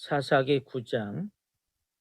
사사기 9장.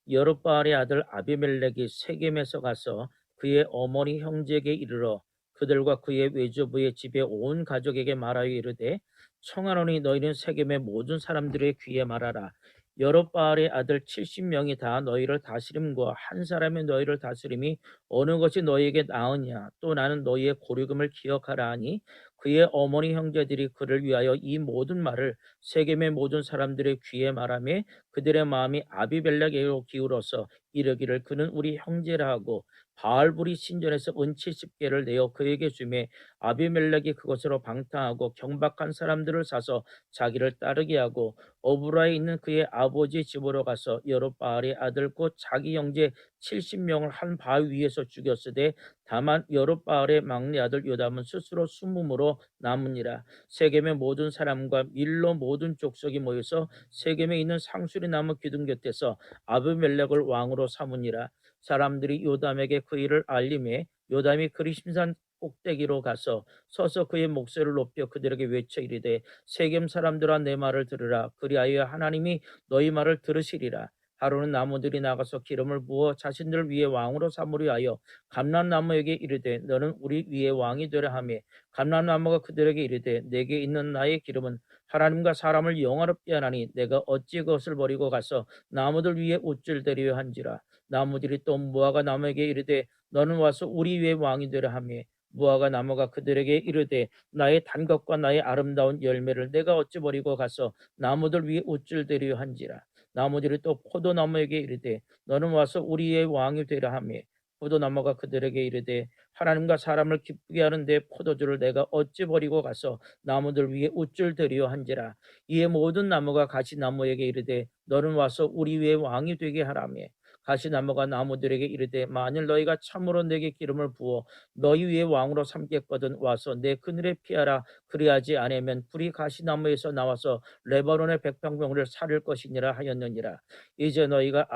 여룹바알의 아들 아비멜렉이 세겜에서 가서 그의 어머니 형제에게 이르러 그들과 그의 외조부의 집에 온 가족에게 말하여 이르되, 청하노니 너희는 세겜의 모든 사람들의 귀에 말하라. 여룹바알의 아들 70명이 다 너희를 다스림과 한 사람의 너희를 다스림이 어느 것이 너희에게 나으냐. 또 나는 너희의 고리금을 기억하라 하니, 그의 어머니 형제들이 그를 위하여 이 모든 말을 세겜의 모든 사람들의 귀에 말하며 그들의 마음이 아비멜렉에게로 기울어서 이르기를, 그는 우리 형제라 하고 바알불이 신전에서 은 70개를 내어 그에게 주매 아비멜렉이 그것으로 방탕하고 경박한 사람들을 사서 자기를 따르게 하고 어브라에 있는 그의 아버지 집으로 가서 여룹바알의 아들 곧 자기 형제 70명을 한 바위 위에서 죽였으되, 다만 여룹바알의 막내 아들 요담은 스스로 숨음으로 남으니라. 세겜의 모든 사람과 밀로 모든 족속이 모여서 세겜에 있는 상수리 나무 기둥 곁에서 아비멜렉을 왕으로 삼으니라. 사람들이 요담에게 그 일을 알림해 요담이 그리심산 꼭대기로 가서 서서 그의 목소리를 높여 그들에게 외쳐 이르되, 세겜 사람들아 내 말을 들으라. 그리하여 하나님이 너희 말을 들으시리라. 하루는 나무들이 나가서 기름을 부어 자신들 위에 왕으로 삼으려 하여 감람나무에게 이르되, 너는 우리 위에 왕이 되라 하며, 감람나무가 그들에게 이르되, 내게 있는 나의 기름은 하나님과 사람을 영화롭게 하나니 내가 어찌 그것을 버리고 가서 나무들 위에 옷줄 대리려 한지라. 나무들이 또 무화과 나무에게 이르되, 너는 와서 우리 위에 왕이 되라 하며, 무화과 나무가 그들에게 이르되, 나의 단 것과 나의 아름다운 열매를 내가 어찌 버리고 가서 나무들 위에 옷줄 대리려 한지라. 나무들이 또 포도나무에게 이르되, 너는 와서 우리의 왕이 되라 하며, 포도나무가 그들에게 이르되, 하나님과 사람을 기쁘게 하는데 포도주를 내가 어찌 버리고 가서 나무들 위에 옷줄 들이려 한지라. 이에 모든 나무가 가시나무에게 이르되, 너는 와서 우리 위에 왕이 되게 하라며, 가시나무가 나무들에게 이르되, 만일 너희가 참으로 내게 기름을 부어 너희 위에 왕으로 삼겠거든 와서 내 그늘에 피하라. 그리하지 아니하면 불이 가시나무에서 나와서 레바논의 백방병을 살릴 것이니라 하였느니라. 이제 너희가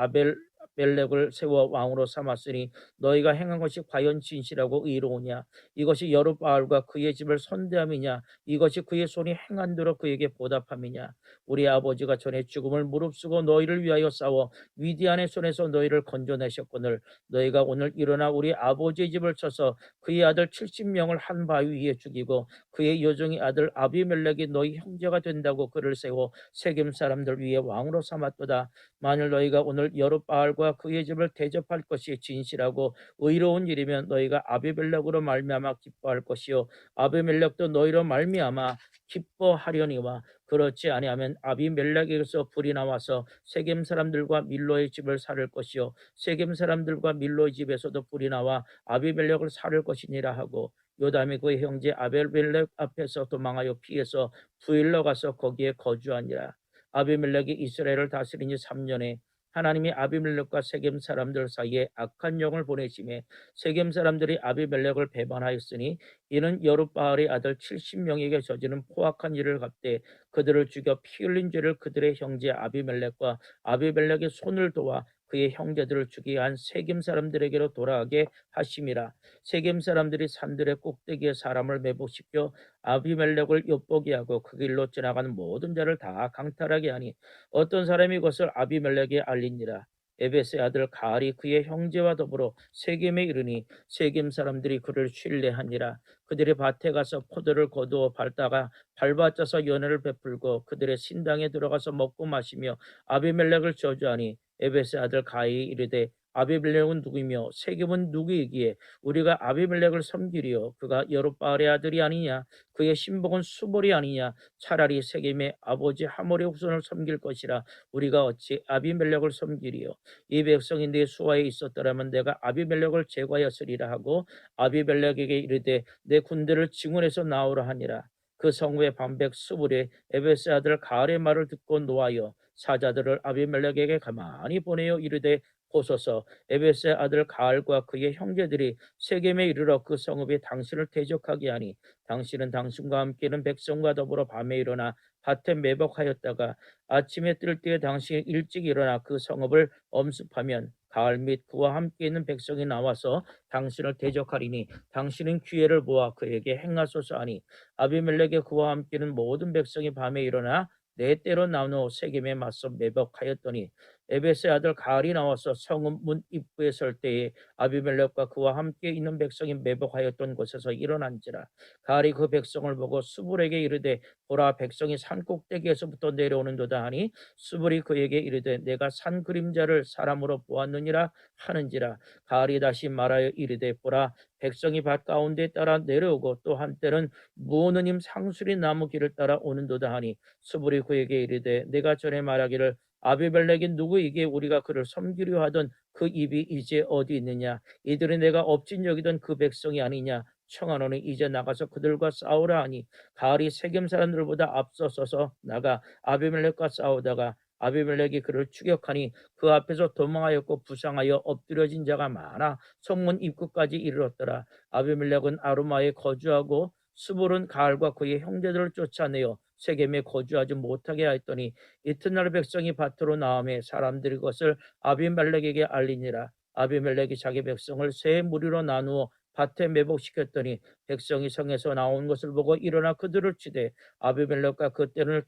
멜렉을 세워 왕으로 삼았으니 너희가 행한 것이 과연 진실하고 의로우냐? 이것이 여룹바알과 그의 집을 선대함이냐? 이것이 그의 손이 행한 대로 그에게 보답함이냐? 우리 아버지가 전에 죽음을 무릅쓰고 너희를 위하여 싸워 미디안의 손에서 너희를 건져내셨거늘 너희가 오늘 일어나 우리 아버지의 집을 쳐서 그의 아들 70명을 한 바위 위에 죽이고 그의 여종의 아들 아비멜렉이 너희 형제가 된다고 그를 세워 세겜 사람들 위에 왕으로 삼았도다. 만일 너희가 오늘 여룹바알과 그의 집을 대접할 것이 진실하고 의로운 일이면 너희가 아비멜렉으로 말미암아 기뻐할 것이요 아비멜렉도 너희로 말미암아 기뻐하려니와, 그렇지 아니하면 아비멜렉에게서 불이 나와서 세겜 사람들과 밀로의 집을 살을 것이요 세겜 사람들과 밀로의 집에서도 불이 나와 아비멜렉을 살을 것이니라 하고, 요담이 그의 형제 아비멜렉 앞에서 도망하여 피해서 부일러 가서 거기에 거주하니라. 아비멜렉이 이스라엘을 다스린 지 3년에 하나님이 아비멜렉과 세겜 사람들 사이에 악한 영을 보내심에 세겜 사람들이 아비멜렉을 배반하였으니, 이는 여룹바알의 아들 70명에게 저지른 포악한 일을 갚되 그들을 죽여 피 흘린 죄를 그들의 형제 아비멜렉과 아비멜렉의 손을 도와 그의 형제들을 죽이게 한 세겜 사람들에게로 돌아가게 하심이라. 세겜 사람들이 산들의 꼭대기에 사람을 매복시켜 아비멜렉을 엿보게 하고 그 길로 지나가는 모든 자를 다 강탈하게 하니, 어떤 사람이 그것을 아비멜렉에 알리니라. 에베스의 아들 가알이 그의 형제와 더불어 세겜에 이르니 세겜 사람들이 그를 신뢰하니라. 그들이 밭에 가서 포도를 거두어 밟다가 밟아짜서 연회를 베풀고 그들의 신당에 들어가서 먹고 마시며 아비멜렉을 저주하니, 에베스의 아들 가알이 이르되, 아비멜렉은 누구이며 세겜은 누구이기에 우리가 아비멜렉을 섬기리요? 그가 여룹바알의 아들이 아니냐? 그의 신복은 수볼이 아니냐? 차라리 세겜의 아버지 하몰의 후손을 섬길 것이라. 우리가 어찌 아비멜렉을 섬기리요? 이 백성이 내 수하에 있었더라면 내가 아비멜렉을 제거하였으리라 하고 아비멜렉에게 이르되, 내 군대를 증원해서 나오라 하니라. 그 성읍의 반백 수불이 에베스 아들 가알의 말을 듣고 노하여 사자들을 아비멜렉에게 가만히 보내어 이르되, 보소서, 에베스의 아들 가알과 그의 형제들이 세겜에 이르러 그 성읍이 당신을 대적하게 하니, 당신은 당신과 함께 있는 백성과 더불어 밤에 일어나 밭에 매복하였다가 아침에 뜰 때에 당신이 일찍 일어나 그 성읍을 엄습하면 가알 및 그와 함께 있는 백성이 나와서 당신을 대적하리니, 당신은 기회를 보아 그에게 행하소서 하니, 아비멜렉의 그와 함께 있는 모든 백성이 밤에 일어나 네 때로 나누어 세겜에 맞서 매복하였더니 에베스의 아들 가알이 나와서 성읍 문 입구에 설 때에 아비멜렉과 그와 함께 있는 백성이 매복하였던 곳에서 일어난지라. 가알이 그 백성을 보고 수불에게 이르되 보라, 백성이 산 꼭대기에서부터 내려오는도다 하니 수불이 그에게 이르되 내가 산 그림자를 사람으로 보았느니라 하는지라. 가알이 다시 말하여 이르되 보라, 백성이 밭 가운데 따라 내려오고 또 한때는 무오느님 상수리 나무 길을 따라 오는도다 하니 수불이 그에게 이르되 내가 전에 말하기를 아비멜렉이 누구이기에 우리가 그를 섬기려 하던 그 입이 이제 어디 있느냐? 이들이 내가 업진 여기던 그 백성이 아니냐? 청하노니 이제 나가서 그들과 싸우라 하니 가을이 세겜 사람들보다 앞서서서 나가 아비멜렉과 싸우다가 아비멜렉이 그를 추격하니 그 앞에서 도망하였고 부상하여 엎드려진 자가 많아 성문 입구까지 이르렀더라. 아비멜렉은 아루마에 거주하고 수불은 가을과 그의 형제들을 쫓아내어 세겜에 거주하지 못하게 하였더니 이튿날 백성이 밭으로 나오매 사람들이 그것을 아비멜렉에게 알리니라. 아비멜렉이 자기 백성을 세 무리로 나누어 밭에 매복시켰더니 백성이 성에서 나온 것을 보고 일어나 그들을 치되 아비멜렉과 그 떼를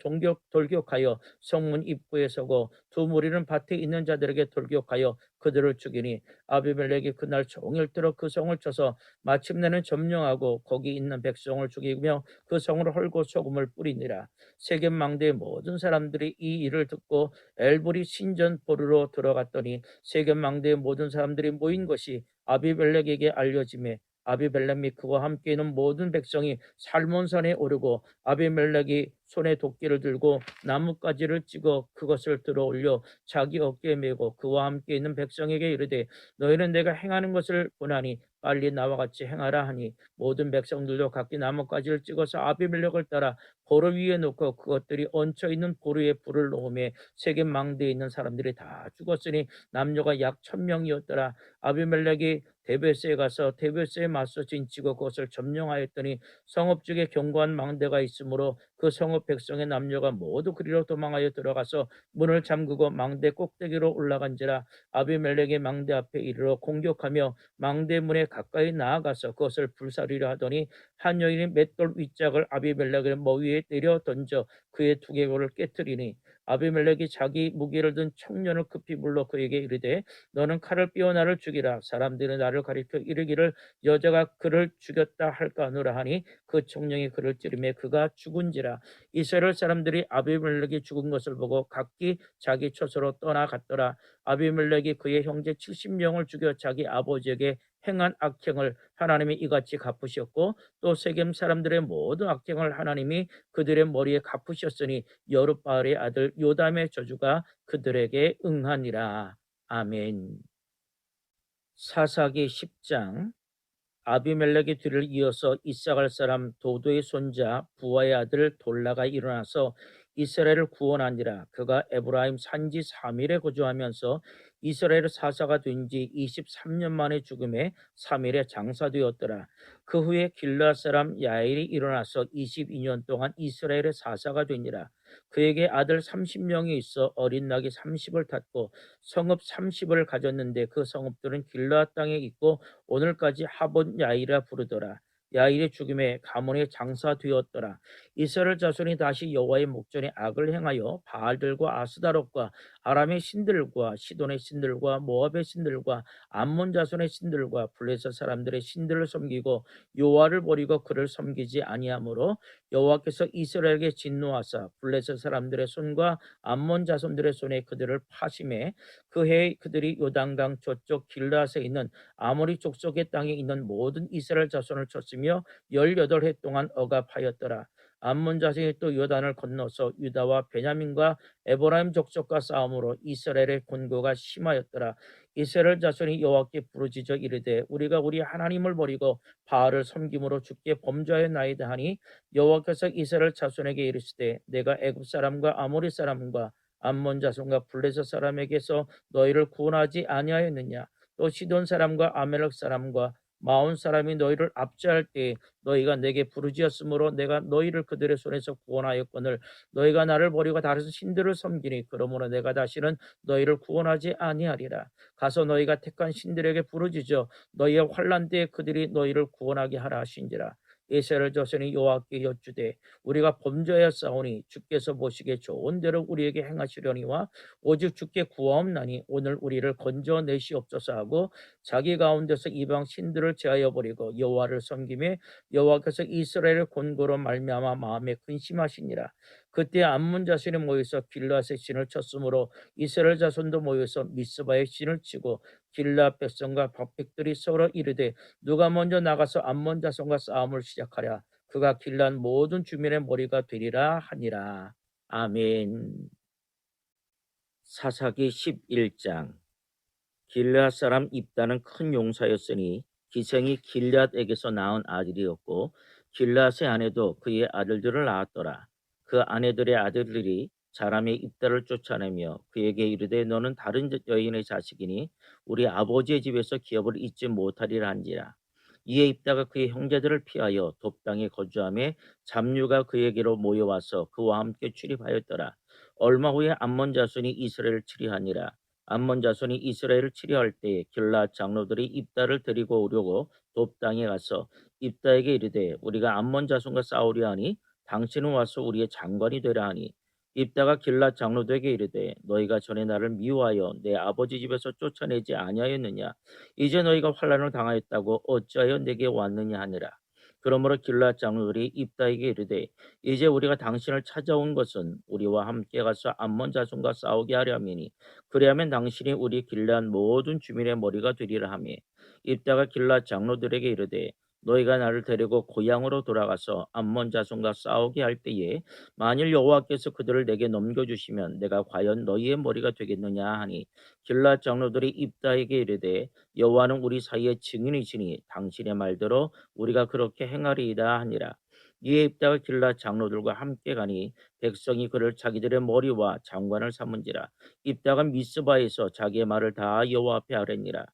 돌격하여 성문 입구에 서고 두 무리는 밭에 있는 자들에게 돌격하여 그들을 죽이니 아비멜렉이 그날 종일토록 그 성을 쳐서 마침내는 점령하고 거기 있는 백성을 죽이며 그 성을 헐고 소금을 뿌리니라. 세겜 망대의 모든 사람들이 이 일을 듣고 엘브리 신전 보르로 들어갔더니 세겜 망대의 모든 사람들이 모인 것이 아비멜렉에게 알려지매 아비멜렉 및 그와 함께 있는 모든 백성이 살몬산에 오르고 아비멜렉이 손에 도끼를 들고 나뭇가지를 찍어 그것을 들어 올려 자기 어깨에 메고 그와 함께 있는 백성에게 이르되 너희는 내가 행하는 것을 보나니 빨리 나와 같이 행하라 하니 모든 백성들도 각기 나뭇가지를 찍어서 아비멜렉을 따라 보르 위에 놓고 그것들이 얹혀 있는 보르에 불을 놓으며 세겜 망대에 있는 사람들이 다 죽었으니 남녀가 약 1,000명이었더라. 아비멜렉이 데베스에 가서 데베스에 맞서 진치고 그것을 점령하였더니 성읍 쪽에 견고한 망대가 있으므로 그 성읍 백성의 남녀가 모두 그리로 도망하여 들어가서 문을 잠그고 망대 꼭대기로 올라간지라. 아비멜렉의 망대 앞에 이르러 공격하며 망대 문에 가까이 나아가서 그것을 불사르려 하더니 한 여인이 맷돌 윗짝을 아비멜렉의 머리 위에 내려 던져 그의 두개골을 깨뜨리니 아비멜렉이 자기 무기를 든 청년을 급히 불러 그에게 이르되 너는 칼을 삐어 나를 죽이라. 사람들이 나를 가리켜 이르기를 여자가 그를 죽였다 할까 하노라 하니 그 청년이 그를 찌르매 그가 죽은지라. 이스라엘 사람들이 아비멜렉이 죽은 것을 보고 각기 자기 처소로 떠나갔더라. 아비멜렉이 그의 형제 70명을 죽여 자기 아버지에게 행한 악행을 하나님이 이같이 갚으셨고 또 세겜 사람들의 모든 악행을 하나님이 그들의 머리에 갚으셨으니 여룻바알의 아들 요담의 저주가 그들에게 응하니라. 아멘. 사사기 10장. 아비멜렉의 뒤를 이어서 이사갈 사람 도도의 손자 부하의 아들 돌라가 일어나서 이스라엘을 구원하니라. 그가 에브라임 산지 3일에 거주하면서 이스라엘 사사가 된 지 23년 만에 죽음에 3일에 장사되었더라. 그 후에 길르앗 사람 야엘이 일어나서 22년 동안 이스라엘의 사사가 되니라. 그에게 아들 30명이 있어 어린 낙이 30을 탔고 성읍 30을 가졌는데 그 성읍들은 길르앗 땅에 있고 오늘까지 하본 야일이라 부르더라. 야일의 죽음에 가문의 장사되었더라. 이스라엘 자손이 다시 여호와의 목전에 악을 행하여 바알들과 아스다롯과 아람의 신들과 시돈의 신들과 모압의 신들과 암몬 자손의 신들과 블레셋 사람들의 신들을 섬기고 여호와를 버리고 그를 섬기지 아니하므로 여호와께서 이스라엘에게 진노하사 블레셋 사람들의 손과 암몬 자손들의 손에 그들을 파심해 그 해에 그들이 요단강 저쪽 길르앗에 있는 아모리 족속의 땅에 있는 모든 이스라엘 자손을 쳤으며 18해 동안 억압하였더라. 암몬 자손이 또 요단을 건너서 유다와 베냐민과 에브라임 족속과 싸움으로 이스라엘의 곤고가 심하였더라. 이스라엘 자손이 여호와께 부르짖어 이르되 우리가 우리 하나님을 버리고 바알을 섬김으로 주께 범죄하였나이다 하니 여호와께서 이스라엘 자손에게 이르시되 내가 애굽 사람과 아모리 사람과 암몬 자손과 블레셋 사람에게서 너희를 구원하지 아니하였느냐. 또 시돈 사람과 아멜렉 사람과 마온 사람이 너희를 압제할 때에 너희가 내게 부르짖었으므로 내가 너희를 그들의 손에서 구원하였거늘 너희가 나를 버리고 다른 신들을 섬기니 그러므로 내가 다시는 너희를 구원하지 아니하리라. 가서 너희가 택한 신들에게 부르짖어 너희의 환난 때에 그들이 너희를 구원하게 하라 하신지라. 이스라엘 자손이 여호와께 여쭈되 우리가 범죄하였사오니 주께서 보시기에 좋은 대로 우리에게 행하시려니와 오직 주께 구하옵나니 오늘 우리를 건져내시옵소서 하고 자기 가운데서 이방 신들을 제하여 버리고 여호와를 섬기며 여호와께서 이스라엘을 곤고로 말미암아 마음에 근심하시니라. 그때 암몬 자손이 모여서 길앗의 신을 쳤으므로 이스라엘 자손도 모여서 미스바의 신을 치고 길앗 백성과 박백들이 서로 이르되 누가 먼저 나가서 암몬 자손과 싸움을 시작하랴. 그가 길앗 모든 주민의 머리가 되리라 하니라. 아멘. 사사기 11장. 길앗 사람 입다는 큰 용사였으니 기생이 길앗에게서 낳은 아들이었고 길앗의 아내도 그의 아들들을 낳았더라. 그 아내들의 아들들이 사람의 입다를 쫓아내며 그에게 이르되 너는 다른 여인의 자식이니 우리 아버지의 집에서 기업을 잊지 못하리라 한지라. 이에 입다가 그의 형제들을 피하여 돕당에 거주하며 잡류가 그에게로 모여와서 그와 함께 출입하였더라. 얼마 후에 암몬 자손이 이스라엘을 치리하니라. 암몬 자손이 이스라엘을 치려할 때에 길앗 장로들이 입다를 데리고 오려고 돕당에 가서 입다에게 이르되 우리가 암몬 자손과 싸우려 하니 당신은 와서 우리의 장관이 되라 하니 입다가 길앗 장로들에게 이르되 너희가 전에 나를 미워하여 내 아버지 집에서 쫓아내지 아니하였느냐. 이제 너희가 환난을 당하였다고 어찌하여 내게 왔느냐 하니라. 그러므로 길앗 장로들이 입다에게 이르되 이제 우리가 당신을 찾아온 것은 우리와 함께 가서 암몬 자손과 싸우게 하려 함이니 그리하면 당신이 우리 길앗 모든 주민의 머리가 되리라 하며 입다가 길앗 장로들에게 이르되 너희가 나를 데리고 고향으로 돌아가서 암몬 자손과 싸우게 할 때에 만일 여호와께서 그들을 내게 넘겨주시면 내가 과연 너희의 머리가 되겠느냐 하니 길앗 장로들이 입다에게 이르되 여호와는 우리 사이의 증인이시니 당신의 말대로 우리가 그렇게 행하리이다 하니라. 이에 입다가 길앗 장로들과 함께 가니 백성이 그를 자기들의 머리와 장관을 삼은지라. 입다가 미스바에서 자기의 말을 다 여호와 앞에 아뢰니라.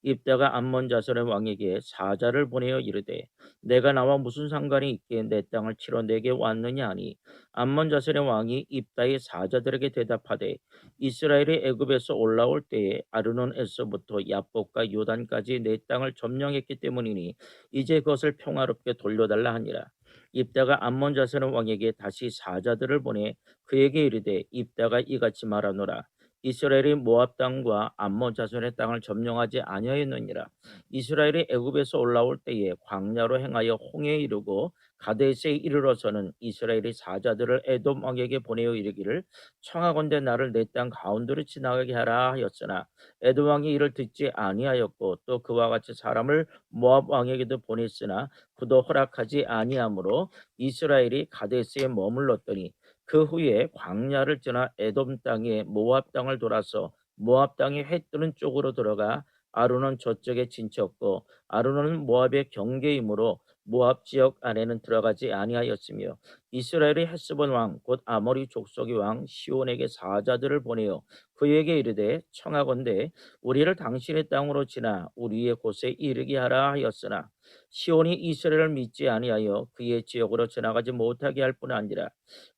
입다가 암몬 자손의 왕에게 사자를 보내어 이르되 내가 나와 무슨 상관이 있기에 내 땅을 치러 내게 왔느냐 하니 암몬 자손의 왕이 입다의 사자들에게 대답하되 이스라엘이 애굽에서 올라올 때에 아르논에서부터 야복과 요단까지 내 땅을 점령했기 때문이니 이제 그것을 평화롭게 돌려달라 하니라. 입다가 암몬 자손의 왕에게 다시 사자들을 보내 그에게 이르되 입다가 이같이 말하노라. 이스라엘이 모압 땅과 암몬 자손의 땅을 점령하지 아니하였느니라. 이스라엘이 애굽에서 올라올 때에 광야로 행하여 홍해에 이르고 가데스에 이르러서는 이스라엘이 사자들을 에돔 왕에게 보내어 이르기를 청하건대 나를 내 땅 가운데로 지나가게 하라 하였으나 에돔 왕이 이를 듣지 아니하였고 또 그와 같이 사람을 모압 왕에게도 보냈으나 그도 허락하지 아니하므로 이스라엘이 가데스에 머물렀더니 그 후에 광야를 지나 에돔 땅에 모압 땅을 돌아서 모압 땅의 해 뜨는 쪽으로 들어가 아르논 저쪽에 진쳤고 아르논은 모압의 경계이므로 모압 지역 안에는 들어가지 아니하였으며 이스라엘의 헤스본 왕 곧 아모리 족속의 왕 시온에게 사자들을 보내어 그에게 이르되 청하건대 우리를 당신의 땅으로 지나 우리의 곳에 이르게 하라 하였으나 시온이 이스라엘을 믿지 아니하여 그의 지역으로 지나가지 못하게 할 뿐 아니라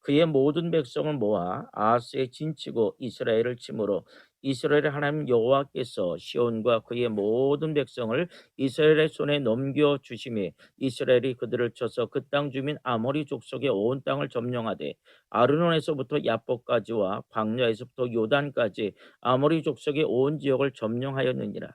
그의 모든 백성을 모아 아하스에 진치고 이스라엘을 치므로 이스라엘의 하나님 여호와께서 시온과 그의 모든 백성을 이스라엘의 손에 넘겨 주심에 이스라엘이 그들을 쳐서 그 땅 주민 아모리 족속의 온 땅을 점령하되 아르논에서부터 야복까지와 광야에서부터 요단까지 아모리 족속의 온 지역을 점령하였느니라.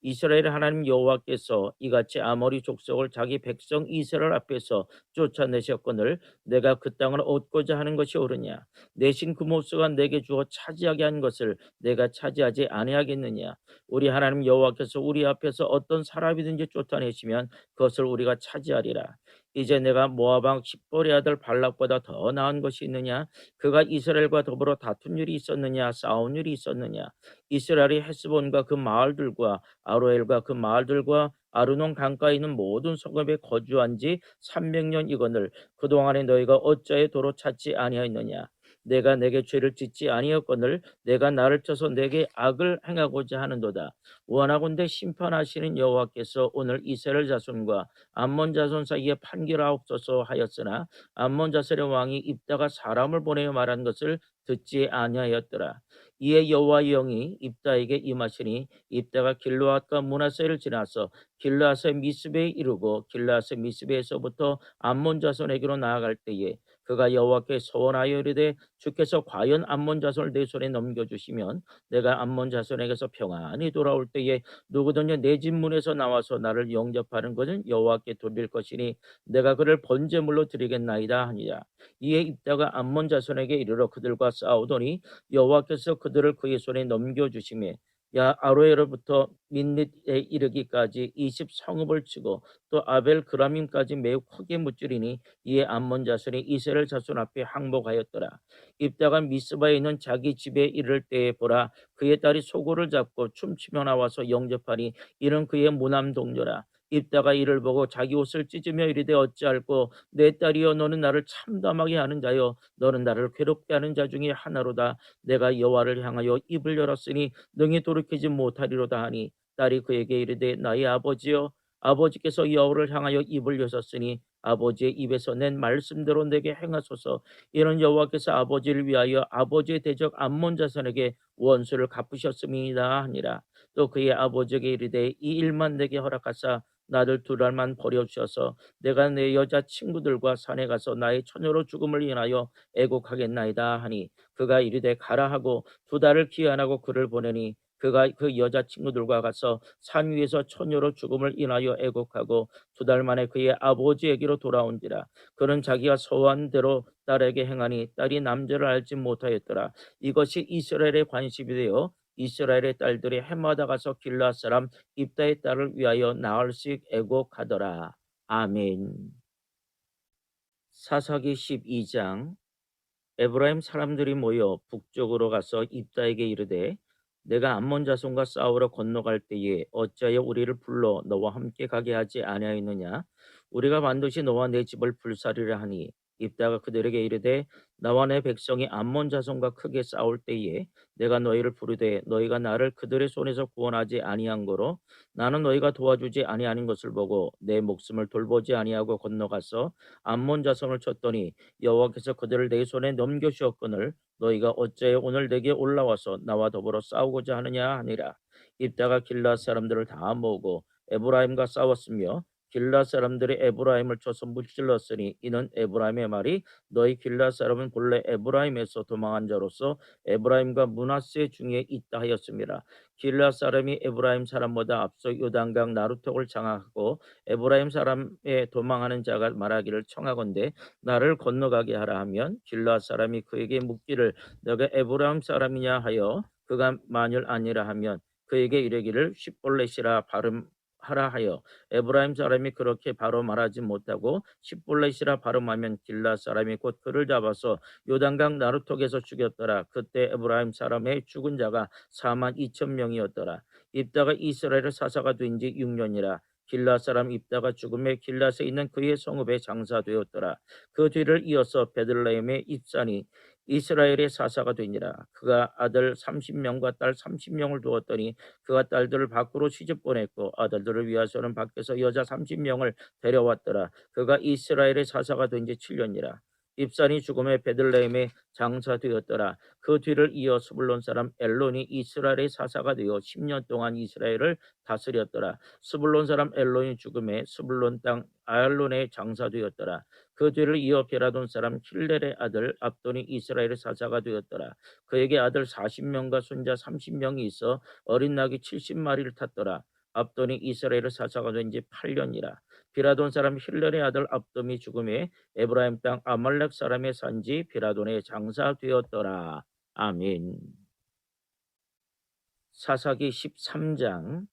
이스라엘의 하나님 여호와께서 이같이 아모리 족속을 자기 백성 이스라엘 앞에서 쫓아내셨거늘 내가 그 땅을 얻고자 하는 것이 옳으냐. 내신 그 모수가 내게 주어 차지하게 한 것을 내가 차지하지 아니하겠느냐. 우리 하나님 여호와께서 우리 앞에서 어떤 사람이든지 쫓아내시면 그것을 우리가 차지하리라. 이제 내가 모압 왕 십볼의 아들 발락보다 더 나은 것이 있느냐. 그가 이스라엘과 더불어 다툰 일이 있었느냐 싸운 일이 있었느냐. 이스라엘이 헤스본과 그 마을들과 아로엘과 그 마을들과 아르논 강가에 있는 모든 성읍에 거주한 지 300년이거늘 그동안에 너희가 어찌하여 도로 찾지 아니하였느냐. 내가 내게 죄를 짓지 아니었거늘 내가 나를 쳐서 내게 악을 행하고자 하는도다. 원하건대 심판하시는 여호와께서 오늘 이스라엘 자손과 암몬 자손 사이에 판결하옵소서 하였으나 암몬 자손의 왕이 입다가 사람을 보내어 말한 것을 듣지 아니하였더라. 이에 여호와의 영이 입다에게 임하시니 입다가 길르앗과 므낫세를 지나서 길르앗의 미스베에 이르고 길르앗의 미스베에서부터 암몬 자손에게로 나아갈 때에 그가 여호와께 소원하여 이르되 주께서 과연 암몬 자손을 내 손에 넘겨주시면 내가 암몬 자손에게서 평안히 돌아올 때에 누구든지 내 집 문에서 나와서 나를 영접하는 것은 여호와께 돌릴 것이니 내가 그를 번제물로 드리겠나이다 하니라. 이에 입다가 암몬 자손에게 이르러 그들과 싸우더니 여호와께서 그들을 그의 손에 넘겨주시매 아로에로부터 민닛에 이르기까지 20성읍을 치고 또 아벨 그라밈까지 매우 크게 무찌르니 이에 암몬 자손이 이스라엘 자손 앞에 항복하였더라. 입다가 미스바에 있는 자기 집에 이를 때에 보라 그의 딸이 소고를 잡고 춤추며 나와서 영접하니 이는 그의 무남 동료라. 입다가 이를 보고 자기 옷을 찢으며 이르되 어찌할꼬 내 딸이여 너는 나를 참담하게 하는 자여 너는 나를 괴롭게 하는 자 중에 하나로다. 내가 여호와를 향하여 입을 열었으니 능히 돌이키지 못하리로다 하니 딸이 그에게 이르되 나의 아버지여 아버지께서 여호와를 향하여 입을 여셨으니 아버지의 입에서 낸 말씀대로 내게 행하소서. 이는 여호와께서 아버지를 위하여 아버지의 대적 암몬 자손에게 원수를 갚으셨음이니이다 하니라. 또 그의 아버지에게 이르되 이 일만 내게 허락하사 나를 2달만 버려주셔서 내가 내 여자 친구들과 산에 가서 나의 처녀로 죽음을 인하여 애곡하겠나이다 하니 그가 이르되 가라 하고 2달을 기한하고 그를 보내니 그가 그 여자 친구들과 가서 산 위에서 처녀로 죽음을 인하여 애곡하고 2달 만에 그의 아버지에게로 돌아온지라. 그는 자기가 소원한 대로 딸에게 행하니 딸이 남자를 알지 못하였더라. 이것이 이스라엘의 관습이 되어 이스라엘의 딸들이 해마다 가서 길르앗 사람 입다의 딸을 위하여 나흘씩 애곡하더라. 아멘. 사사기 12장. 에브라임 사람들이 모여 북쪽으로 가서 입다에게 이르되 내가 암몬 자손과 싸우러 건너갈 때에 어찌하여 우리를 불러 너와 함께 가게 하지 아니하였느냐. 우리가 반드시 너와 내 집을 불사르려 하니 입다가 그들에게 이르되 나와 내 백성이 암몬 자손과 크게 싸울 때에 내가 너희를 부르되 너희가 나를 그들의 손에서 구원하지 아니한 거로 나는 너희가 도와주지 아니하는 것을 보고 내 목숨을 돌보지 아니하고 건너가서 암몬 자손을 쳤더니 여호와께서 그들을 내 손에 넘겨주었거늘 너희가 어찌하여 오늘 내게 올라와서 나와 더불어 싸우고자 하느냐 하니라. 입다가 길르앗 사람들을 다 모으고 에브라임과 싸웠으며 길르앗 사람들이 에브라임을 쳐서 무찔렀으니 이는 에브라임의 말이 너희 길르앗 사람은 본래 에브라임에서 도망한 자로서 에브라임과 므낫세 중에 있다 하였습니다. 길르앗 사람이 에브라임 사람보다 앞서 요단강 나루턱을 장악하고 에브라임 사람의 도망하는 자가 말하기를 청하건대 나를 건너가게 하라 하면 길르앗 사람이 그에게 묻기를 너가 에브라임 사람이냐 하여 그가 만일 아니라 하면 그에게 이르기를 십볼렛이라 발음하라 하여 에브라임 사람이 그렇게 바로 말하지 못하고 십볼렛이라 발음하면 길르앗 사람이 곧 그를 잡아서 요단강 나루턱에서 죽였더라. 그때 에브라임 사람의 죽은 자가 42,000명이었더라. 입다가 이스라엘의 사사가 된 지 6년이라. 길르앗 사람 입다가 죽음에 길르앗에 있는 그의 성읍에 장사되었더라. 그 뒤를 이어서 베들레헴의 입산이 이스라엘의 사사가 되니라. 그가 아들 30명과 딸 30명을 두었더니 그가 딸들을 밖으로 시집 보냈고 아들들을 위하여는 밖에서 여자 30명을 데려왔더라. 그가 이스라엘의 사사가 된 지 7년이라. 입산이 죽음에 베들레헴에 장사되었더라. 그 뒤를 이어 스불론 사람 엘론이 이스라엘의 사사가 되어 10년 동안 이스라엘을 다스렸더라. 스불론 사람 엘론이 죽음에 스불론 땅 아얄론에 장사되었더라. 그 뒤를 이어 베라돈 사람 힐렐의 아들 압돈이 이스라엘의 사사가 되었더라. 그에게 아들 40명과 손자 30명이 있어 어린 낙이 70마리를 탔더라. 압돈이 이스라엘의 사사가 된 지 8년이라. 비라돈 사람 힐렐의 아들 압돔이 죽음에 에브라임 땅 아말렉 사람의 산지 비라돈에 장사되었더라. 아멘. 사사기 13장.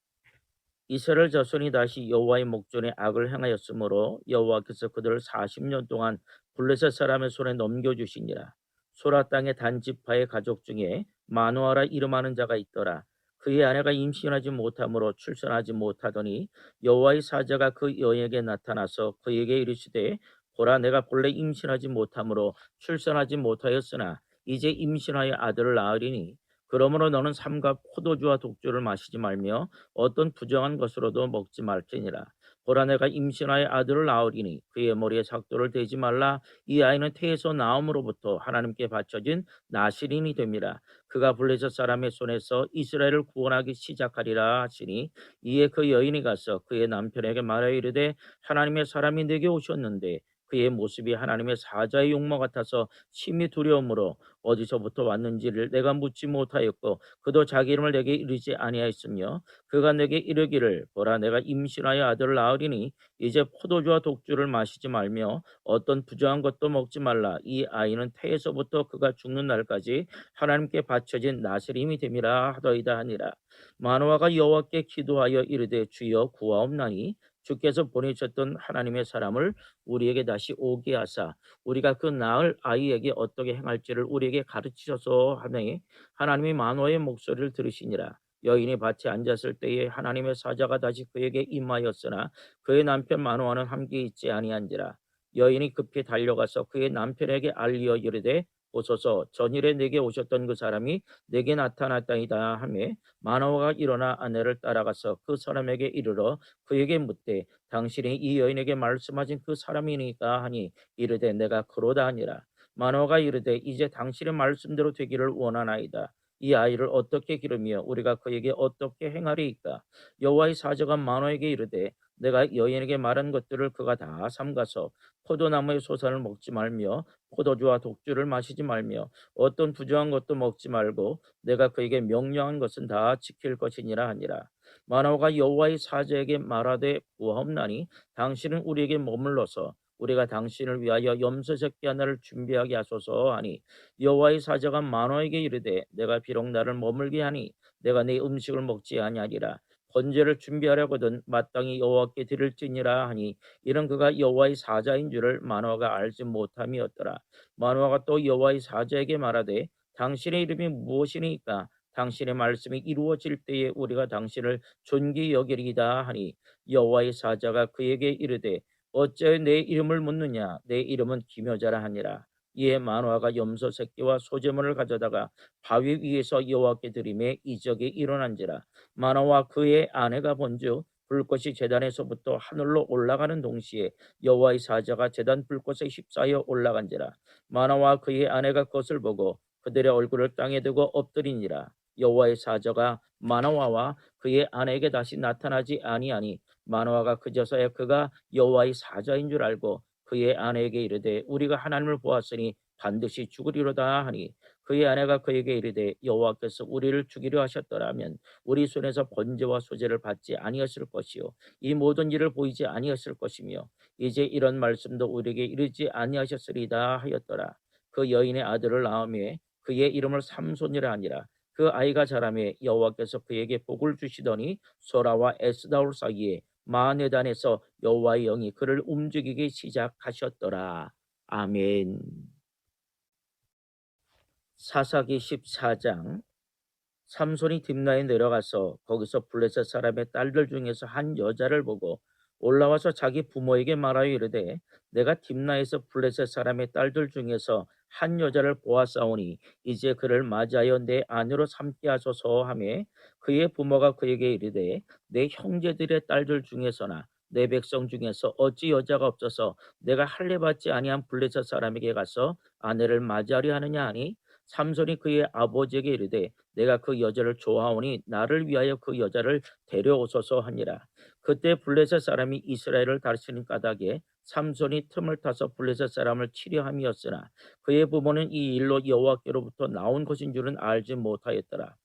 이스라엘 자손이 다시 여호와의 목전에 악을 행하였으므로 여호와께서 그들을 40년 동안 블레셋 사람의 손에 넘겨주시니라. 소라 땅의 단지파의 가족 중에 마누아라 이름하는 자가 있더라. 그의 아내가 임신하지 못하므로 출산하지 못하더니 여호와의 사자가 그 여인에게 나타나서 그에게 이르시되 보라 내가 본래 임신하지 못하므로 출산하지 못하였으나 이제 임신하여 아들을 낳으리니 그러므로 너는 삼가 포도주와 독주를 마시지 말며 어떤 부정한 것으로도 먹지 말지니라. 보라 내가 임신하여 아들을 낳으리니 그의 머리에 삭도를 대지 말라. 이 아이는 태에서 나옴으로부터 하나님께 바쳐진 나실인이 됨이라. 그가 블레셋 사람의 손에서 이스라엘을 구원하기 시작하리라 하시니 이에 그 여인이 가서 그의 남편에게 말하여 이르되 하나님의 사람이 내게 오셨는데 그의 모습이 하나님의 사자의 용모 같아서 심히 두려움으로 어디서부터 왔는지를 내가 묻지 못하였고 그도 자기 이름을 내게 이르지 아니하였으며 그가 내게 이르기를 보라 내가 임신하여 아들을 낳으리니 이제 포도주와 독주를 마시지 말며 어떤 부정한 것도 먹지 말라. 이 아이는 태에서부터 그가 죽는 날까지 하나님께 바쳐진 나스림이 됨이라 하더이다 하니라. 마노아가 여호와께 기도하여 이르되 주여 구하옵나니 주께서 보내셨던 하나님의 사람을 우리에게 다시 오게 하사 우리가 그 낳을 아이에게 어떻게 행할지를 우리에게 가르치소서 하매 하나님이 마노아의 목소리를 들으시니라. 여인이 밭에 앉았을 때에 하나님의 사자가 다시 그에게 임하였으나 그의 남편 마노아는 함께 있지 아니한지라. 여인이 급히 달려가서 그의 남편에게 알리어 이르되 보소서 전일에 내게 오셨던 그 사람이 내게 나타났다이다 하매 마노아가 일어나 아내를 따라가서 그 사람에게 이르러 그에게 묻되 당신이 이 여인에게 말씀하신 그 사람이니까 하니 이르되 내가 그러다 하니라. 마노아가 이르되 이제 당신의 말씀대로 되기를 원하나이다. 이 아이를 어떻게 기르며 우리가 그에게 어떻게 행하리이까. 여호와의 사자가 마노아에게 이르되 내가 여인에게 말한 것들을 그가 다 삼가서 포도나무의 소산을 먹지 말며 포도주와 독주를 마시지 말며 어떤 부정한 것도 먹지 말고 내가 그에게 명령한 것은 다 지킬 것이니라 하니라. 마노아가 여호와의 사자에게 말하되 구하옵나니 당신은 우리에게 머물러서 우리가 당신을 위하여 염소 새끼 하나를 준비하게 하소서 하니 여호와의 사자가 마노아에게 이르되 내가 비록 나를 머물게 하니 내가 네 음식을 먹지 아니하리라. 번제를 준비하려거든 마땅히 여호와께 드릴지니라 하니 이는 그가 여호와의 사자인 줄을 마노아가 알지 못함이었더라. 마노아가 또 여호와의 사자에게 말하되 당신의 이름이 무엇이니까 당신의 말씀이 이루어질 때에 우리가 당신을 존귀 여기리이다 하니 여호와의 사자가 그에게 이르되 어찌하여 내 이름을 묻느냐 내 이름은 기묘자라 하니라. 이에 마노아가 염소 새끼와 소제물을 가져다가 바위 위에서 여호와께 드리매 이적이 일어난지라. 마노아와 그의 아내가 본즉 불꽃이 제단에서부터 하늘로 올라가는 동시에 여호와의 사자가 제단 불꽃에 휩싸여 올라간지라. 마노아와 그의 아내가 그것을 보고 그들의 얼굴을 땅에 두고 엎드리니라. 여호와의 사자가 마노아와 그의 아내에게 다시 나타나지 아니하니 마노아가 그제서야 그가 여호와의 사자인 줄 알고 그의 아내에게 이르되 우리가 하나님을 보았으니 반드시 죽으리로다 하니 그의 아내가 그에게 이르되 여호와께서 우리를 죽이려 하셨더라면 우리 손에서 번제와 소제를 받지 아니했을 것이요 이 모든 일을 보이지 아니했을 것이며 이제 이런 말씀도 우리에게 이르지 아니하셨으리다 하였더라. 그 여인의 아들을 낳음에 그의 이름을 삼손이라 하니라. 그 아이가 자라매 여호와께서 그에게 복을 주시더니 소라와 에스다올 사이에 마네단에서 여호와의 영이 그를 움직이기 시작하셨더라. 아멘. 사사기 14장. 삼손이 딥나에 내려가서 거기서 블레셋 사람의 딸들 중에서 한 여자를 보고 올라와서 자기 부모에게 말하여 이르되 내가 딥나에서 블레셋 사람의 딸들 중에서 한 여자를 보았사오니 이제 그를 맞이하여 내 아내로 삼게 하소서 하매 그의 부모가 그에게 이르되 내 형제들의 딸들 중에서나 내 백성 중에서 어찌 여자가 없어서 내가 할례 받지 아니한 블레셋 사람에게 가서 아내를 맞이하려 하느냐 하니 삼손이 그의 아버지에게 이르되 내가 그 여자를 좋아하오니 나를 위하여 그 여자를 데려오소서 하니라. 그때 블레셋 사람이 이스라엘을 다스리는 까닭에 삼손이 틈을 타서 블레셋 사람을 치려 함이었으나 그의 부모는 이 일로 여호와께로부터 나온 것인 줄은 알지 못하였더라.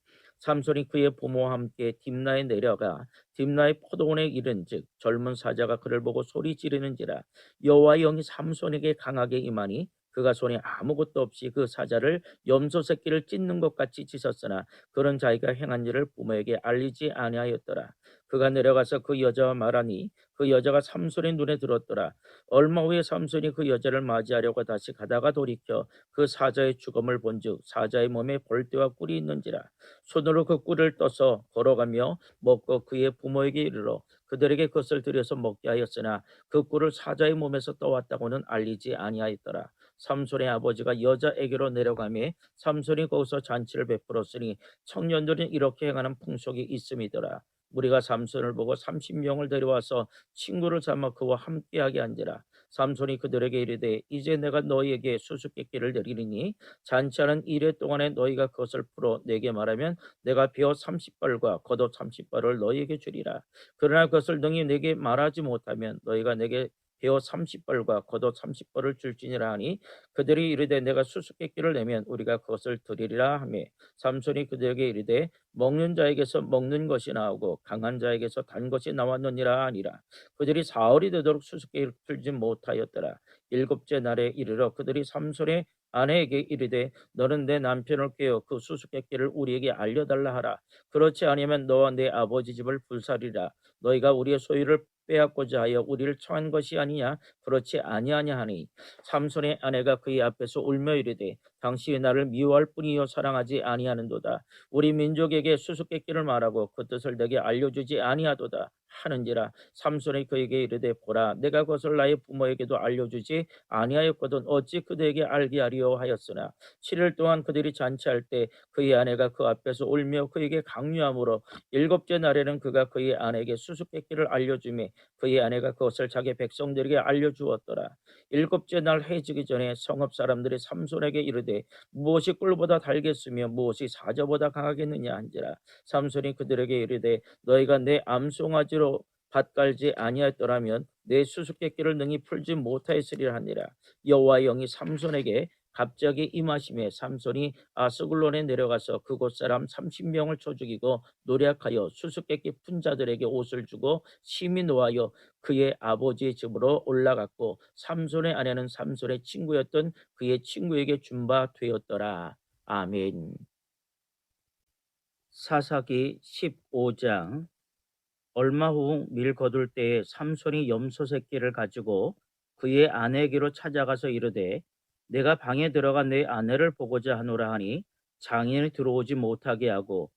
삼손이 그의 부모와 함께 딥나에 내려가 딥나의 포도원에 이른즉 젊은 사자가 그를 보고 소리 지르는지라. 여호와의 영이 삼손에게 강하게 임하니 그가 손에 아무것도 없이 그 사자를 염소 새끼를 찢는 것 같이 찢었으나 그런 자기가 행한 일을 부모에게 알리지 아니하였더라. 그가 내려가서 그 여자와 말하니 그 여자가 삼손의 눈에 들었더라. 얼마 후에 삼손이 그 여자를 맞이하려고 다시 가다가 돌이켜 그 사자의 죽음을 본즉 사자의 몸에 벌떼와 꿀이 있는지라. 손으로 그 꿀을 떠서 걸어가며 먹고 그의 부모에게 이르러 그들에게 그것을 들여서 먹게 하였으나 그 꿀을 사자의 몸에서 떠왔다고는 알리지 아니하였더라. 삼손의 아버지가 여자에게로 내려가매 삼손이 거기서 잔치를 베풀었으니 청년들은 이렇게 행하는 풍속이 있음이더라. 우리가 삼손을 보고 30명을 데려와서 친구를 삼아 그와 함께하게 한지라. 삼손이 그들에게 이르되 이제 내가 너희에게 수수께끼를 내리리니 잔치하는 이래 동안에 너희가 그것을 풀어 내게 말하면 내가 베어 30발과 겉옷 30발을 너희에게 주리라. 그러나 그것을 능히 내게 말하지 못하면 너희가 내게 베어 30발과 겉옷 30발을 줄지니라 하니 그들이 이르되 내가 수수께끼를 내면 우리가 그것을 드리리라 하매 삼손이 그들에게 이르되 먹는 자에게서 먹는 것이 나오고 강한 자에게서 단 것이 나왔느니라 하니라. 그들이 사흘이 되도록 수수께끼를 풀지 못하였더라. 일곱째 날에 이르러 그들이 삼손의 아내에게 이르되 너는 내 남편을 깨어 그 수수께끼를 우리에게 알려달라 하라. 그렇지 아니면 너와 내 아버지 집을 불사리라. 너희가 우리의 소유를 빼앗고자 하여 우리를 청한 것이 아니냐. 그렇지 아니하냐 하니 삼손의 아내가 그의 앞에서 울며 이르되 당신이 나를 미워할 뿐이요 사랑하지 아니하는도다. 우리 민족에게 수수께끼를 말하고 그 뜻을 내게 알려주지 아니하도다 하는지라. 삼손이 그에게 이르되 보라 내가 그것을 나의 부모에게도 알려주지 아니하였거든 어찌 그들에게 알게 하리요 하였으나 7일 동안 그들이 잔치할 때 그의 아내가 그 앞에서 울며 그에게 강요하므로 일곱째 날에는 그가 그의 아내에게 수수께끼를 알려주매 그의 아내가 그것을 자기 백성들에게 알려주었더라. 일곱째 날 해지기 전에 성읍 사람들이 삼손에게 이르되 무엇이 꿀보다 달겠으며 무엇이 사자보다 강하겠느냐 한지라. 삼손이 그들에게 이르되 너희가 내 암송아지로 밭 깔지 아니하였더라면 내 수수께끼를 능히 풀지 못하였으리라 하니라. 여호와의 영이 삼손에게 갑자기 임하심에 삼손이 아스글론에 내려가서 그곳 사람 30명을 쳐 죽이고 노략하여 수수께끼 푼 자들에게 옷을 주고 심히 노하여 그의 아버지의 집으로 올라갔고 삼손의 아내는 삼손의 친구였던 그의 친구에게 준 바 되었더라. 아멘. 사사기 15장. 얼마 후 밀 거둘 때에 삼손이 염소 새끼를 가지고 그의 아내에게로 찾아가서 이르되 내가 방에 들어가 내 아내를 보고자 하노라 하니 장인이 들어오지 못하게 하고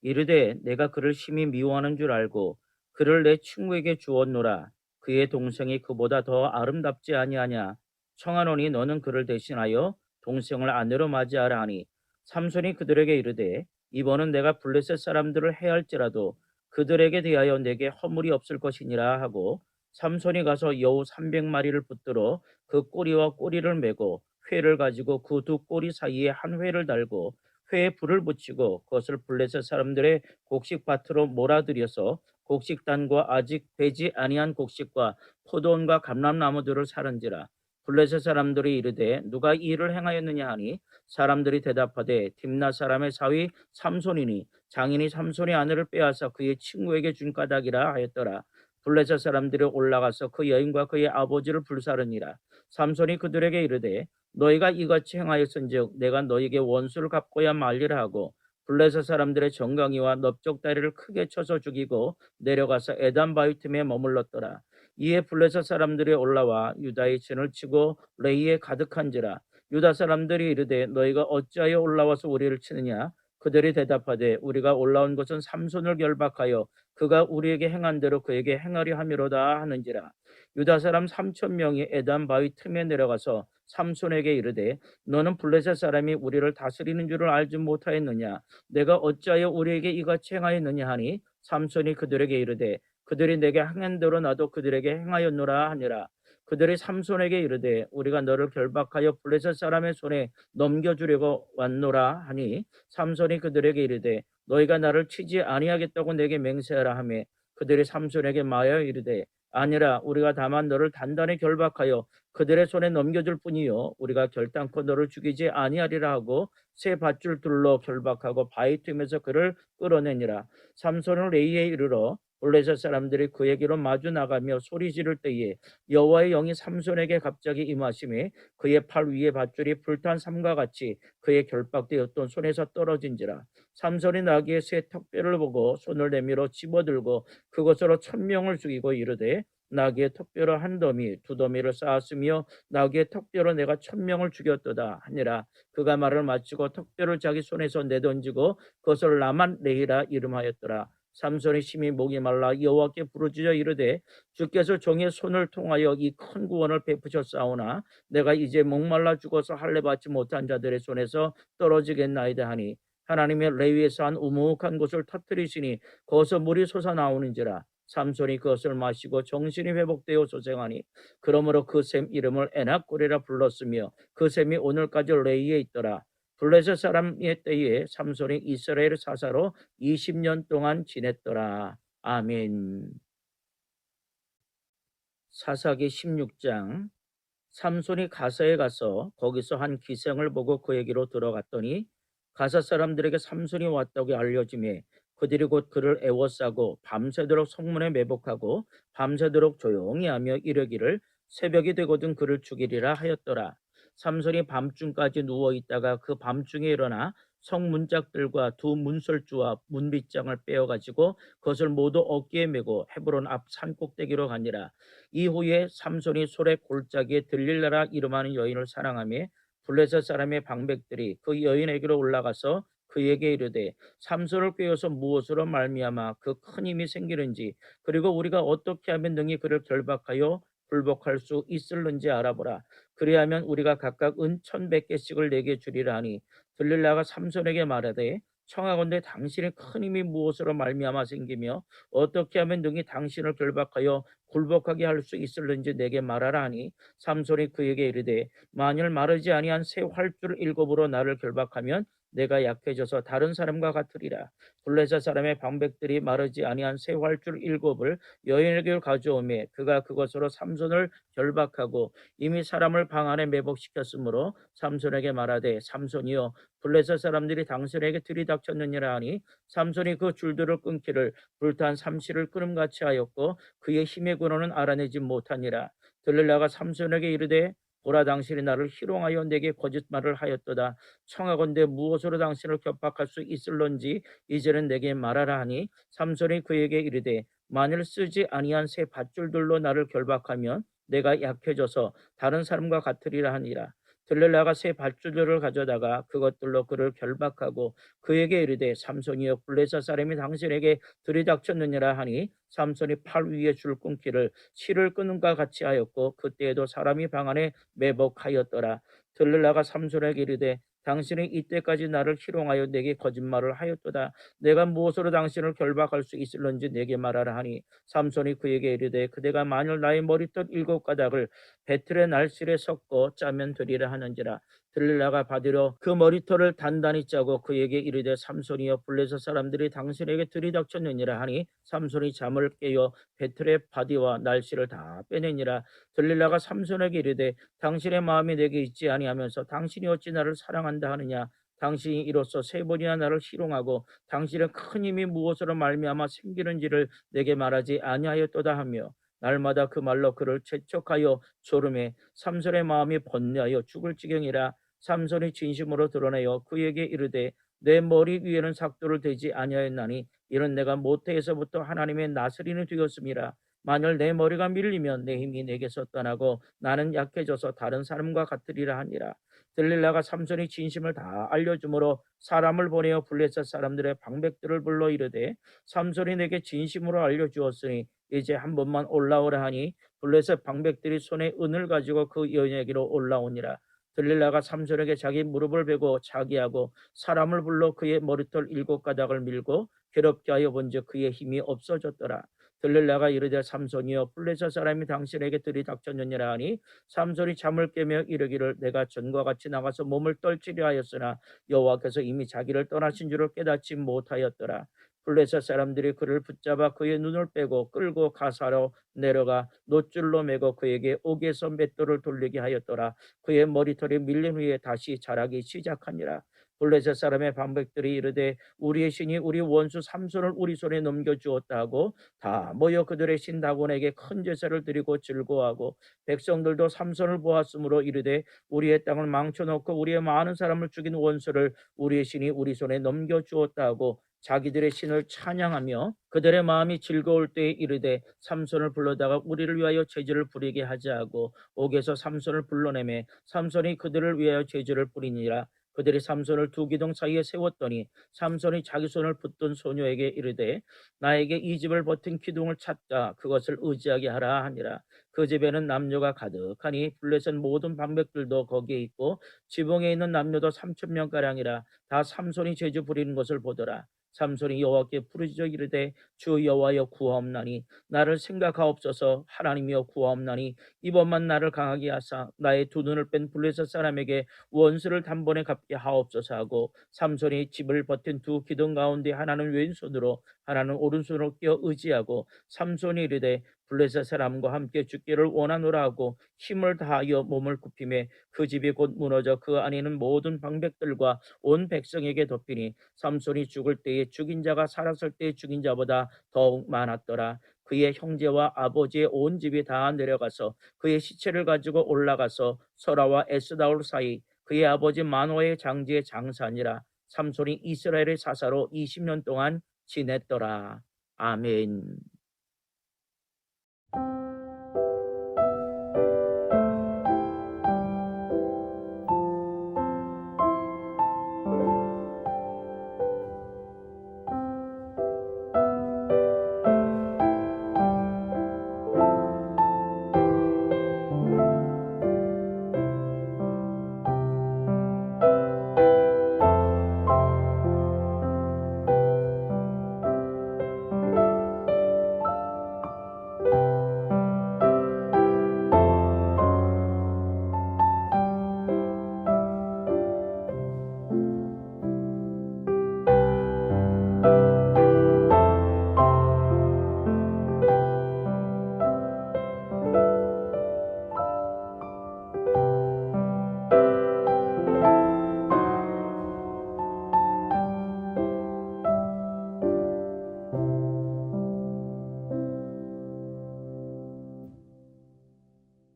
이르되 내가 그를 심히 미워하는 줄 알고 그를 내 친구에게 주었노라. 그의 동생이 그보다 더 아름답지 아니하냐. 청하노니 너는 그를 대신하여 동생을 아내로 맞이하라 하니 삼손이 그들에게 이르되 이번은 내가 블레셋 사람들을 해할지라도 그들에게 대하여 내게 허물이 없을 것이니라 하고 삼손이 가서 여우 300마리를 붙들어 그 꼬리와 꼬리를 메고 회를 가지고 그 두 꼬리 사이에 한 회를 달고 회에 불을 붙이고 그것을 블레셋 사람들의 곡식밭으로 몰아들여서 곡식단과 아직 배지 아니한 곡식과 포도원과 감람나무들을 사른지라. 블레셋 사람들이 이르되 누가 이 일을 행하였느냐 하니 사람들이 대답하되 딥나 사람의 사위 삼손이니 장인이 삼손의 아내를 빼앗아 그의 친구에게 준 까닭이라 하였더라. 블레셋 사람들이 올라가서 그 여인과 그의 아버지를 불사르니라. 삼손이 그들에게 이르되 너희가 이같이 행하였은즉 내가 너희에게 원수를 갚고야 말리라 하고 블레셋 사람들의 정강이와 넓적다리를 크게 쳐서 죽이고 내려가서 에단 바위 틈에 머물렀더라. 이에 블레셋 사람들이 올라와 유다의 진을 치고 레이에 가득한지라. 유다 사람들이 이르되 너희가 어찌하여 올라와서 우리를 치느냐. 그들이 대답하되 우리가 올라온 것은 삼손을 결박하여 그가 우리에게 행한 대로 그에게 행하려 함이로다 하는지라. 유다 사람 3,000명이 에단 바위 틈에 내려가서 삼손에게 이르되 너는 블레셋 사람이 우리를 다스리는 줄을 알지 못하였느냐. 내가 어찌하여 우리에게 이같이 행하였느냐 하니 삼손이 그들에게 이르되 그들이 내게 행한 대로 나도 그들에게 행하였노라 하니라. 그들이 삼손에게 이르되 우리가 너를 결박하여 블레셋 사람의 손에 넘겨주려고 왔노라 하니 삼손이 그들에게 이르되 너희가 나를 치지 아니하겠다고 내게 맹세하라 하며 그들이 삼손에게 마여 이르되 아니라 우리가 다만 너를 단단히 결박하여 그들의 손에 넘겨줄 뿐이요 우리가 결단코 너를 죽이지 아니하리라 하고 새 밧줄 둘로 결박하고 바위 틈에서 그를 끌어내니라. 삼손은 레이에 이르러 블레셋 사람들이 그에게로 마주 나가며 소리 지를 때에 여호와의 영이 삼손에게 갑자기 임하심에 그의 팔 위에 밧줄이 불탄 삼과 같이 그의 결박되었던 손에서 떨어진지라. 삼손이 나귀의 새 턱뼈를 보고 손을 내밀어 집어들고 그것으로 1,000명을 죽이고 이르되 나귀의 턱뼈로 한 더미 두 더미를 쌓았으며 나귀의 턱뼈로 내가 1,000명을 죽였도다 하니라. 그가 말을 마치고 턱뼈를 자기 손에서 내던지고 그것을 라만 레히라 이름하였더라. 삼손의 심히 목이 말라 여호와께 부르짖어 이르되 주께서 종의 손을 통하여 이 큰 구원을 베푸셨사오나 내가 이제 목말라 죽어서 할례 받지 못한 자들의 손에서 떨어지겠나이다 하니 하나님의 레위에서 한 우묵한 곳을 터뜨리시니 거기서 물이 솟아나오는지라 삼손이 그것을 마시고 정신이 회복되어 소생하니 그러므로 그 샘 이름을 에낙골이라 불렀으며 그 샘이 오늘까지 레이에 있더라. 블레셋 사람의 때에 삼손이 이스라엘 사사로 20년 동안 지냈더라. 아멘. 사사기 16장. 삼손이 가사에 가서 거기서 한 기생을 보고 그에게로 들어갔더니 가사 사람들에게 삼손이 왔다고 알려지매 그들이 곧 그를 애워싸고 밤새도록 성문에 매복하고 밤새도록 조용히 하며 이르기를 새벽이 되거든 그를 죽이리라 하였더라. 삼손이 밤중까지 누워있다가 그 밤중에 일어나 성문짝들과 두 문설주와 문빗장을 빼어가지고 그것을 모두 어깨에 메고 헤브론 앞 산꼭대기로 가니라. 이후에 삼손이 솔의 골짜기에 들릴라라 이름하는 여인을 사랑하며 블레셋 사람의 방백들이 그 여인에게로 올라가서 그에게 이르되 삼손을 꾀어서 무엇으로 말미암아 그 큰 힘이 생기는지 그리고 우리가 어떻게 하면 능히 그를 결박하여 불복할 수 있을는지 알아보라. 그리하면 우리가 각각 은 1,100개씩을 내게 주리라 하니 들릴라가 삼손에게 말하되 청하건대 당신의 큰 힘이 무엇으로 말미암아 생기며 어떻게 하면 능히 당신을 결박하여 굴복하게 할 수 있을는지 내게 말하라 하니 삼손이 그에게 이르되 만일 마르지 아니한 새 활줄 7으로 나를 결박하면 내가 약해져서 다른 사람과 같으리라. 블레셋 사람의 방백들이 마르지 아니한 새 활줄 7을 여인에게 가져오매 그가 그것으로 삼손을 결박하고 이미 사람을 방 안에 매복시켰으므로 삼손에게 말하되 삼손이여 블레셋 사람들이 당신에게 들이닥쳤느니라 하니 삼손이 그 줄들을 끊기를 불탄 삼시를 끊음같이 하였고 그의 힘의 근원은 알아내지 못하니라. 들릴라가 삼손에게 이르되 보라 당신이 나를 희롱하여 내게 거짓말을 하였도다. 청하건대 무엇으로 당신을 결박할 수 있을런지 이제는 내게 말하라 하니 삼손이 그에게 이르되 만일 쓰지 아니한 새 밧줄들로 나를 결박하면 내가 약해져서 다른 사람과 같으리라 하니라. 들릴라가 새 밧줄들을 가져다가 그것들로 그를 결박하고 그에게 이르되 삼손이여 블레셋 사람이 당신에게 들이닥쳤느니라 하니 삼손이 팔 위에 줄 끊기를 실을 끊음과 같이 하였고 그때에도 사람이 방 안에 매복하였더라. 들릴라가 삼손에게 이르되 당신이 이때까지 나를 희롱하여 내게 거짓말을 하였도다. 내가 무엇으로 당신을 결박할 수 있을런지 내게 말하라 하니 삼손이 그에게 이르되 그대가 만일 나의 머리털 7가닥을 배틀의 날실에 섞어 짜면 되리라 하는지라. 들릴라가 받으려 그 머리털을 단단히 짜고 그에게 이르되 삼손이여 블레셋 사람들이 당신에게 들이닥쳤느니라 하니 삼손이 잠을 깨어 배틀의 바디와 날씨를 다 빼내니라. 들릴라가 삼손에게 이르되 당신의 마음이 내게 있지 아니하면서 당신이 어찌 나를 사랑한다 하느냐. 당신이 이로써 3번이나 나를 희롱하고 당신의 큰 힘이 무엇으로 말미암아 생기는지를 내게 말하지 아니하였도다 하며 날마다 그 말로 그를 재촉하여 조름해 삼손의 마음이 번뇌하여 죽을 지경이라. 삼손이 진심으로 드러내어 그에게 이르되 내 머리 위에는 삭도를 대지 아니하였나니 이는 내가 모태에서부터 하나님의 나스린이 되었음이라. 만일 내 머리가 밀리면 내 힘이 내게서 떠나고 나는 약해져서 다른 사람과 같으리라 하니라. 들릴라가 삼손이 진심을 다 알려주므로 사람을 보내어 블레셋 사람들의 방백들을 불러 이르되 삼손이 내게 진심으로 알려주었으니 이제 한 번만 올라오라 하니 블레셋 방백들이 손에 은을 가지고 그 여인에게로 올라오니라. 들릴라가 삼손에게 자기 무릎을 베고 자기하고 사람을 불러 그의 머리털 7가닥을 밀고 괴롭게 하여 본즉 그의 힘이 없어졌더라. 들릴라가 이르되 삼손이여 블레셋 사람이 당신에게 들이닥쳤느니라 하니 삼손이 잠을 깨며 이르기를 내가 전과 같이 나가서 몸을 떨치려 하였으나 여호와께서 이미 자기를 떠나신 줄을 깨닫지 못하였더라. 블레셋 사람들이 그를 붙잡아 그의 눈을 빼고 끌고 가사로 내려가 놋줄로 매고 그에게 옥에서 맷돌을 돌리게 하였더라. 그의 머리털이 밀린 후에 다시 자라기 시작하니라. 블레셋 사람의 방백들이 이르되 우리의 신이 우리 원수 삼손을 우리 손에 넘겨주었다 하고 다 모여 그들의 신 다곤에게 큰 제사를 드리고 즐거워하고 백성들도 삼손을 보았으므로 이르되 우리의 땅을 망쳐놓고 우리의 많은 사람을 죽인 원수를 우리의 신이 우리 손에 넘겨주었다 하고 자기들의 신을 찬양하며 그들의 마음이 즐거울 때에 이르되 삼손을 불러다가 우리를 위하여 제주를 부리게 하자 하고 옥에서 삼손을 불러내매 삼손이 그들을 위하여 제주를 부리니라. 그들이 삼손을 두 기둥 사이에 세웠더니 삼손이 자기 손을 붙든 소녀에게 이르되 나에게 이 집을 버틴 기둥을 찾자 그것을 의지하게 하라 하니라. 그 집에는 남녀가 가득하니 블레셋 모든 방백들도 거기에 있고 지붕에 있는 남녀도 3,000명가량이라. 다 삼손이 제주 부리는 것을 보더라. 삼손이 여호와께 부르짖어 이르되 주 여호와여 구하옵나니 나를 생각하옵소서. 하나님이여 구하옵나니 이번만 나를 강하게 하사 나의 두 눈을 뺀 블레셋 사람에게 원수를 단번에 갚게 하옵소서 하고 삼손이 집을 버틴 두 기둥 가운데 하나는 왼손으로 하나는 오른손으로 끼어 의지하고 삼손이 이르되 블레셋 사람과 함께 죽기를 원하노라 하고 힘을 다하여 몸을 굽히매 그 집이 곧 무너져 그 안에 있는 모든 방백들과 온 백성에게 덮이니 삼손이 죽을 때에 죽인 자가 살았을 때에 죽인 자보다 더욱 많았더라. 그의 형제와 아버지의 온 집이 다 내려가서 그의 시체를 가지고 올라가서 소라와 에스다올 사이 그의 아버지 마노아의 장지의 장사니라. 삼손이 이스라엘의 사사로 20년 동안 지냈더라. 아멘.